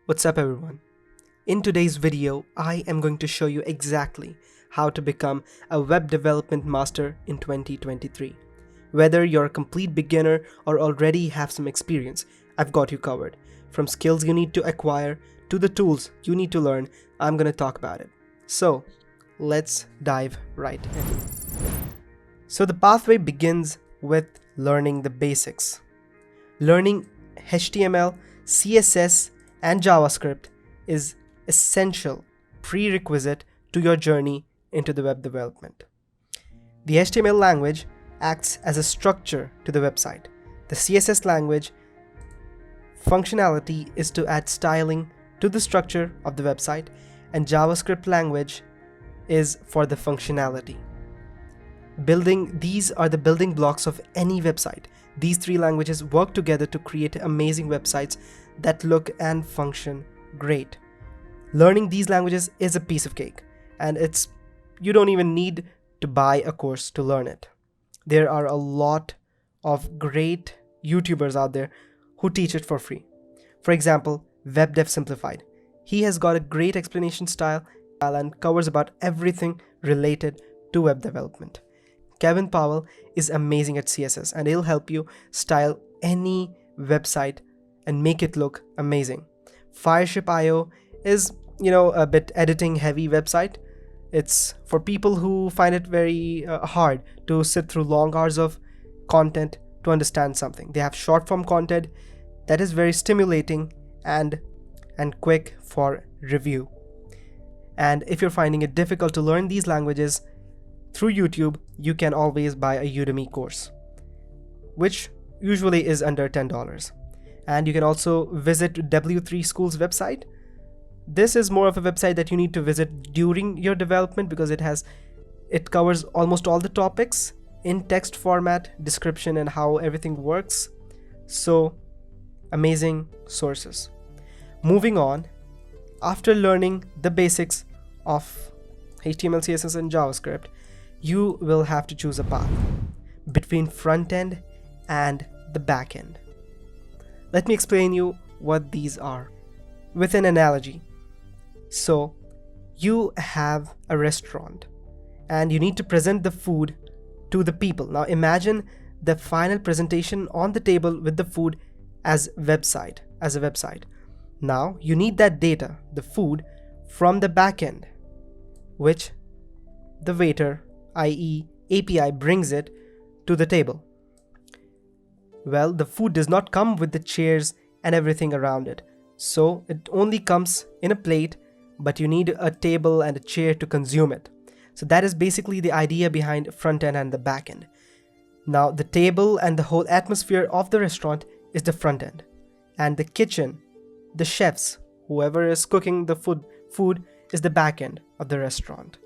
What's up everyone? In today's video, I am going to show you exactly how to become a web development master in 2023. Whether you're a complete beginner or already have some experience, I've got you covered. From skills you need to acquire to the tools you need to learn, I'm going to talk about it. So let's dive right in. So the pathway begins with learning the basics. Learning HTML, CSS, and JavaScript is essential prerequisite to your journey into the web development. The HTML language acts as a structure to the website. The CSS language functionality is to add styling to the structure of the website, and JavaScript language is for the functionality. These are the building blocks of any website. These three languages work together to create amazing websites that look and function great. Learning these languages is a piece of cake, and you don't even need to buy a course to learn it. There are a lot of great YouTubers out there who teach it for free. For example, Dev Simplified. He has got a great explanation style and covers about everything related to web development. Powell is amazing at CSS, and he'll help you style any website and make it look amazing. Fireship is, a bit editing heavy website. It's for people who find it very hard to sit through long hours of content to understand something. They have short form content that is very stimulating and quick for review. And if you're finding it difficult to learn these languages through YouTube, you can always buy a Udemy course, which usually is under $10. And you can also visit W3 School's website. This is more of a website that you need to visit during your development because it covers almost all the topics in text format, description, and how everything works. So amazing sources. Moving on, after learning the basics of HTML, CSS, and JavaScript, you will have to choose a path between front end and the back end. Let me explain you what these are with an analogy. So you have a restaurant and you need to present the food to the people. Now imagine the final presentation on the table with the food as a website. Now you need that data, the food, from the back end, which the waiter, i.e. API, brings it to the table. Well, the food does not come with the chairs and everything around it. So it only comes in a plate, but you need a table and a chair to consume it. So that is basically the idea behind front end and the back end. Now the table and the whole atmosphere of the restaurant is the front end. And the kitchen, the chefs, whoever is cooking the food is the back end of the restaurant.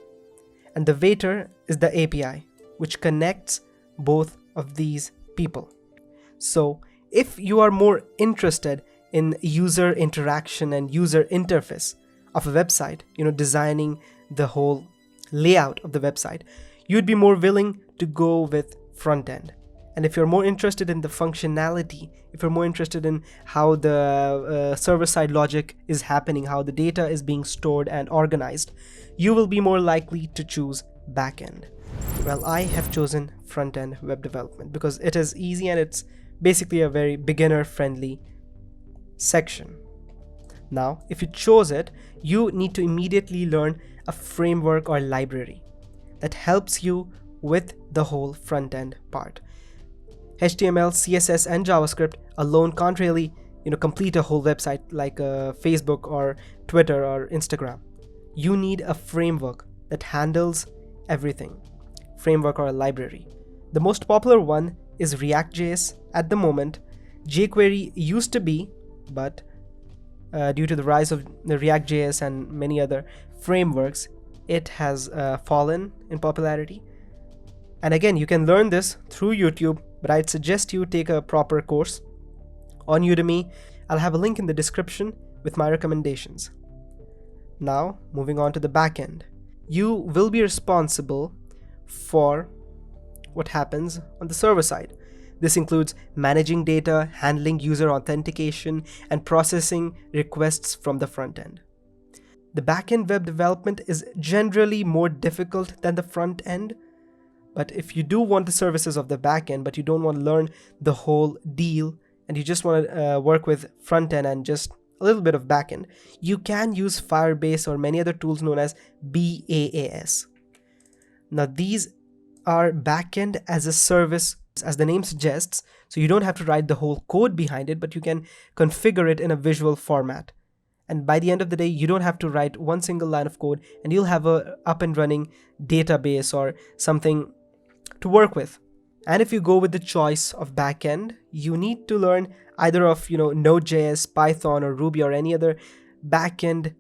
And the waiter is the API, which connects both of these people. So if you are more interested in user interaction and user interface of a website, designing the whole layout of the website, you'd be more willing to go with front end. And if you're more interested in the functionality, if you're more interested in how the server-side logic is happening, how the data is being stored and organized, you will be more likely to choose backend. Well, I have chosen front-end web development because it is easy and it's basically a very beginner-friendly section. Now, if you chose it, you need to immediately learn a framework or library that helps you with the whole front-end part. HTML, CSS, and JavaScript alone can't really, complete a whole website like Facebook or Twitter or Instagram. You need a framework that handles everything. Framework or a library. The most popular one is React.js at the moment. jQuery used to be, but due to the rise of the React.js and many other frameworks, it has fallen in popularity. And again, you can learn this through YouTube, but I'd suggest you take a proper course on Udemy. I'll have a link in the description with my recommendations. Now, moving on to the back end. You will be responsible for what happens on the server side. This includes managing data, handling user authentication, and processing requests from the front end. The back-end web development is generally more difficult than the front end, but if you do want the services of the back-end, but you don't want to learn the whole deal, and you just want to work with front end and just a little bit of back end, you can use Firebase or many other tools known as BaaS. Now these are backend as a service, as the name suggests, so you don't have to write the whole code behind it, but you can configure it in a visual format. And by the end of the day, you don't have to write one single line of code, and you'll have a up and running database or something to work with. And if you go with the choice of backend, you need to learn either of Node.js, Python, or Ruby, or any other backend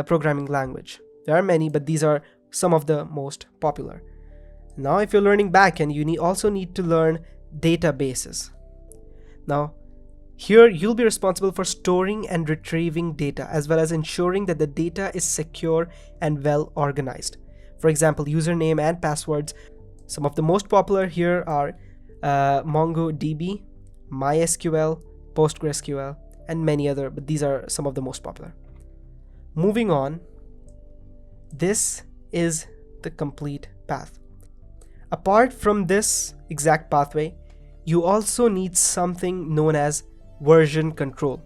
programming language. There are many, but these are some of the most popular. Now, if you're learning backend, you also need to learn databases. Now, here you'll be responsible for storing and retrieving data, as well as ensuring that the data is secure and well organized. For example, username and passwords. Some of the most popular here are MongoDB, MySQL, PostgreSQL, and many other, but these are some of the most popular. Moving on, this is the complete path. Apart from this exact pathway, you also need something known as version control.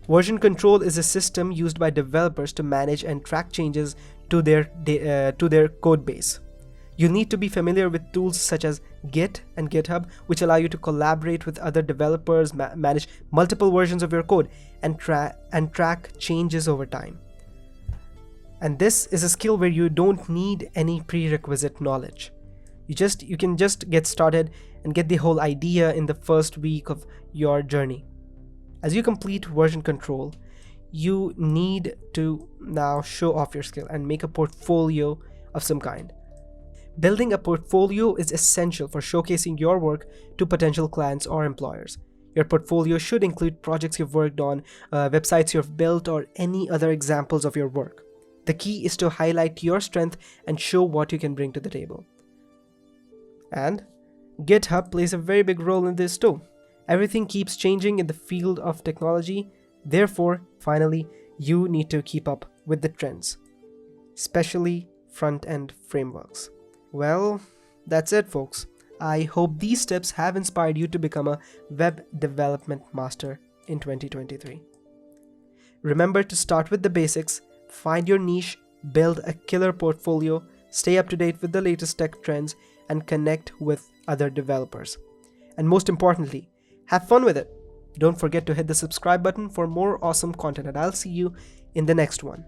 Version control is a system used by developers to manage and track changes to their code base. You need to be familiar with tools such as Git and GitHub, which allow you to collaborate with other developers, manage multiple versions of your code, and track changes over time. And this is a skill where you don't need any prerequisite knowledge. You can just get started and get the whole idea in the first week of your journey. As you complete version control, you need to now show off your skill and make a portfolio of some kind. Building a portfolio is essential for showcasing your work to potential clients or employers. Your portfolio should include projects you've worked on, websites you've built, or any other examples of your work. The key is to highlight your strength and show what you can bring to the table. And GitHub plays a very big role in this too. Everything keeps changing in the field of technology. Therefore, finally, you need to keep up with the trends, especially front-end frameworks. Well, that's it, folks. I hope these tips have inspired you to become a web development master in 2023. Remember to start with the basics, find your niche, build a killer portfolio, stay up to date with the latest tech trends, and connect with other developers. And most importantly, have fun with it. Don't forget to hit the subscribe button for more awesome content, and I'll see you in the next one.